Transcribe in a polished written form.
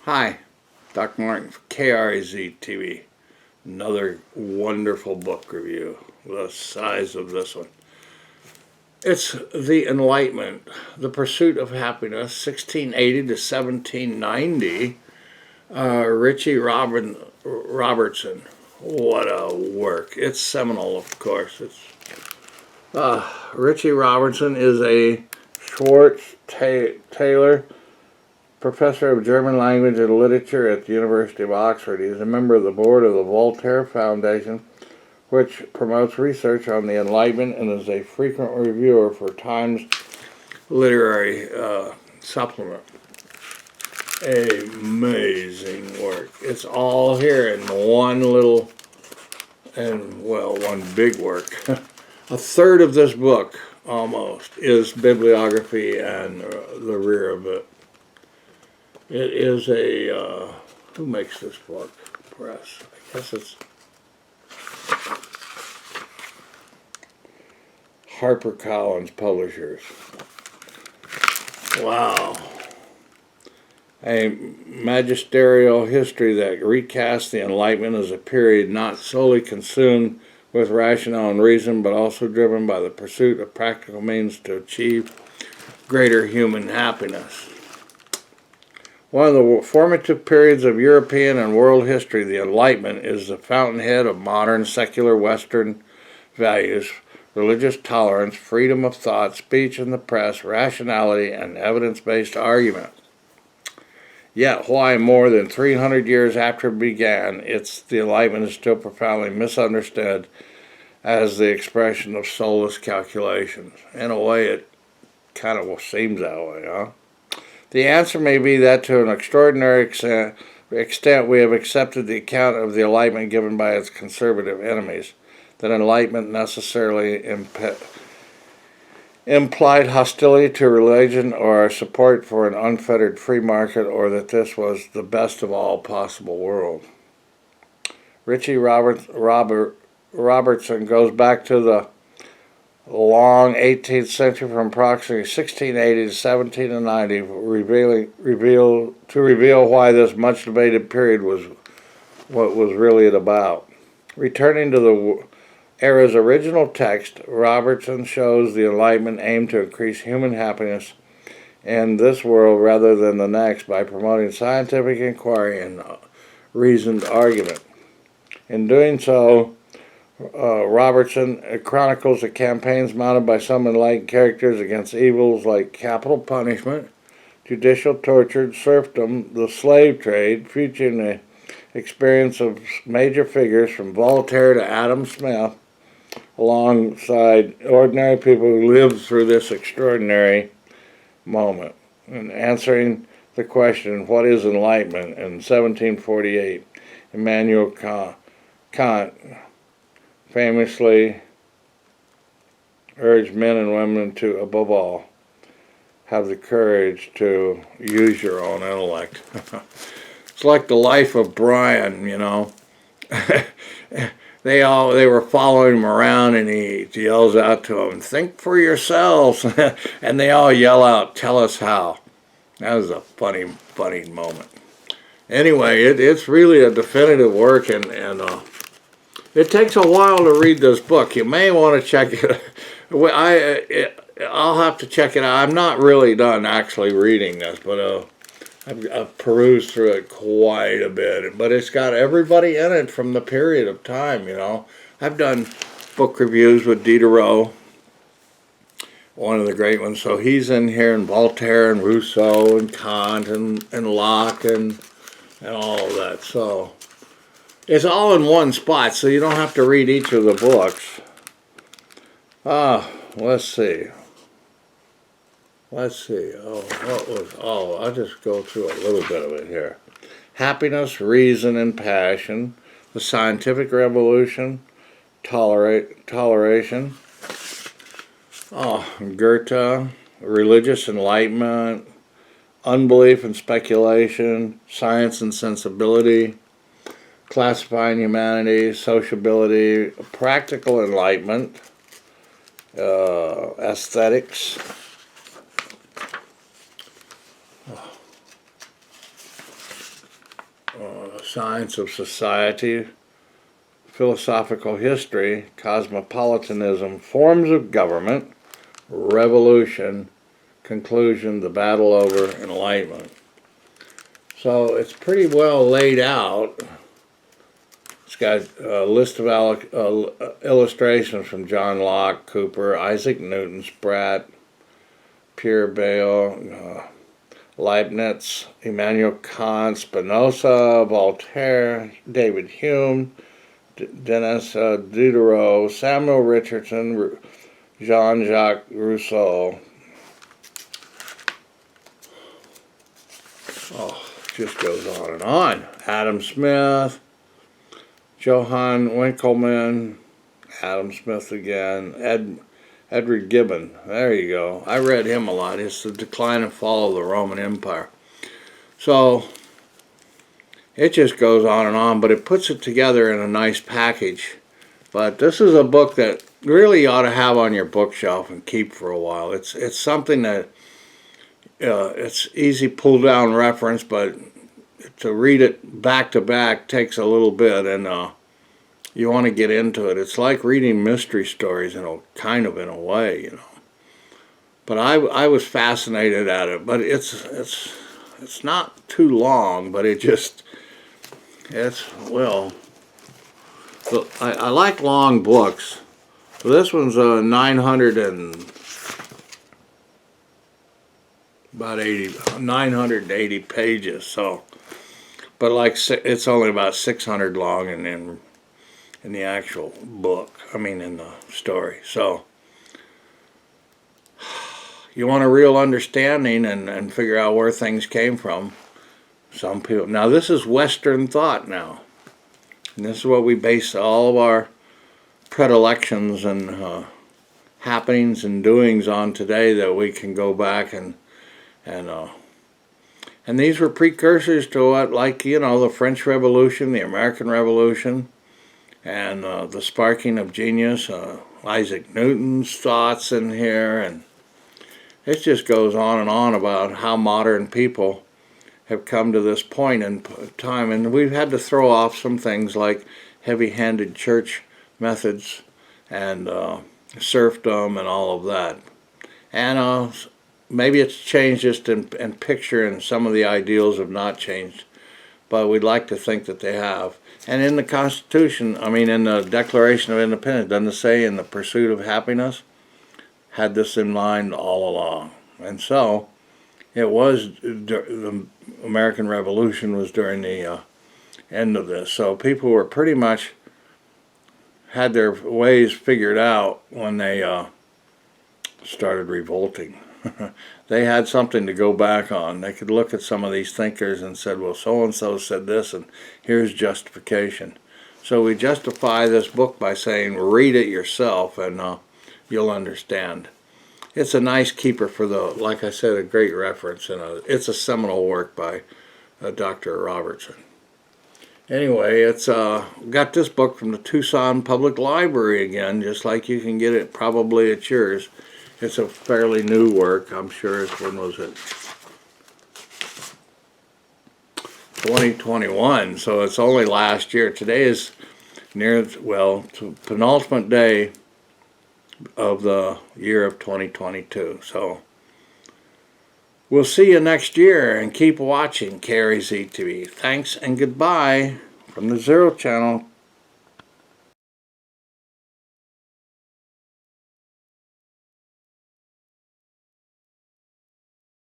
Hi, Dr. Martin for KRAZ TV. Another wonderful book review, the size of this one. It's The Enlightment, The Pursuit of Happiness, 1680 to 1790. Ritchie Robertson. What a work. It's seminal, of course. Ritchie Robertson is a Schwartz-Taylor Professor of German Language and Literature at the University of Oxford. He is a member of the board of the Voltaire Foundation, which promotes research on the Enlightenment, and is a frequent reviewer for Times Literary Supplement. Amazing work. It's all here in one big work. A third of this book, almost, is bibliography and the rear of it. It is who makes this book? Press. I guess it's HarperCollins Publishers. Wow. A magisterial history that recasts the Enlightenment as a period not solely consumed with rationale and reason, but also driven by the pursuit of practical means to achieve greater human happiness. One of the formative periods of European and world history, the Enlightenment is the fountainhead of modern secular Western values, religious tolerance, freedom of thought, speech and the press, rationality, and evidence-based argument. Yet, why more than 300 years after it began, the Enlightenment is still profoundly misunderstood as the expression of soulless calculations. In a way, it kind of seems that way, huh? The answer may be that to an extraordinary extent we have accepted the account of the Enlightenment given by its conservative enemies, that Enlightenment necessarily implied hostility to religion or support for an unfettered free market, or that this was the best of all possible world. Ritchie Robertson goes back to the long 18th century, from approximately 1680 to 1790, to reveal why this much debated period was what was really about. Returning to the era's original text, Robertson shows the Enlightenment aimed to increase human happiness in this world rather than the next by promoting scientific inquiry and reasoned argument. In doing so, Robertson chronicles the campaigns mounted by some enlightened characters against evils like capital punishment, judicial torture, serfdom, the slave trade, featuring the experience of major figures from Voltaire to Adam Smith, alongside ordinary people who lived through this extraordinary moment. And answering the question, what is enlightenment? In 1748, Immanuel Kant famously urged men and women to, above all, have the courage to use your own intellect. It's like the life of Brian, you know. They were following him around, and he yells out to them, "Think for yourselves," and they all yell out, "Tell us how." That was a funny moment. Anyway, it's really a definitive work, and it takes a while to read this book. You may want to check it. I'll have to check it out. I'm not really done actually reading this, but I've perused through it quite a bit. But it's got everybody in it from the period of time, you know. I've done book reviews with Diderot, one of the great ones. So he's in here, and Voltaire and Rousseau and Kant and Locke and all of that. So it's all in one spot, so you don't have to read each of the books. Let's see. I'll just go through a little bit of it here. Happiness, Reason, and Passion, The Scientific Revolution, Toleration, Goethe, Religious Enlightenment, Unbelief and Speculation, Science and Sensibility, Classifying Humanity, Sociability, Practical Enlightenment, Aesthetics, Science of Society, Philosophical History, Cosmopolitanism, Forms of Government, Revolution, Conclusion, The Battle Over Enlightenment. So it's pretty well laid out. It's got a list of illustrations from John Locke, Cooper, Isaac Newton, Spratt, Pierre Bayle, Leibniz, Immanuel Kant, Spinoza, Voltaire, David Hume, Denis Diderot, Samuel Richardson, Jean-Jacques Rousseau. Oh, it just goes on and on. Adam Smith, Johann Winkelmann, Adam Smith again, Edward Gibbon. There you go. I read him a lot. It's The Decline and Fall of the Roman Empire. So it just goes on, but it puts it together in a nice package. But this is a book that really you ought to have on your bookshelf and keep for a while. It's something that it's easy pull down reference, but to read it back to back takes a little bit, and you want to get into it. It's like reading mystery stories in a kind of in a way, you know. But I was fascinated at it. But it's not too long, but it's well. So I like long books. So this one's 980 pages. So, but like it's only about 600 long in the actual book. I mean, in the story. So you want a real understanding and figure out where things came from. Some people. Now this is Western thought now. And this is what we base all of our predilections and happenings and doings on today, that we can go back and these were precursors to what, like, you know, the French Revolution, the American Revolution, and the sparking of genius, Isaac Newton's thoughts in here, and it just goes on and on about how modern people have come to this point in time, and we've had to throw off some things like heavy-handed church methods and serfdom and all of that. And maybe it's changed just in picture, and some of the ideals have not changed, but we'd like to think that they have. And in the Constitution, I mean in the Declaration of Independence, doesn't it say in the pursuit of happiness? Had this in mind all along. And so it was, the American Revolution was during the end of this. So people were pretty much had their ways figured out when they started revolting. They had something to go back on. They could look at some of these thinkers and said, well, so-and-so said this, and here's justification. So we justify this book by saying, read it yourself, and you'll understand. It's a nice keeper for like I said, a great reference, and it's a seminal work by Dr. Robertson. Anyway, it's got this book from the Tucson Public Library again, just like you can get it probably at yours. It's a fairly new work, I'm sure. When was it? 2021, so it's only last year. Today is to penultimate day of the year of 2022. So we'll see you next year, and keep watching KRZ TV. Thanks and goodbye from the Zero Channel.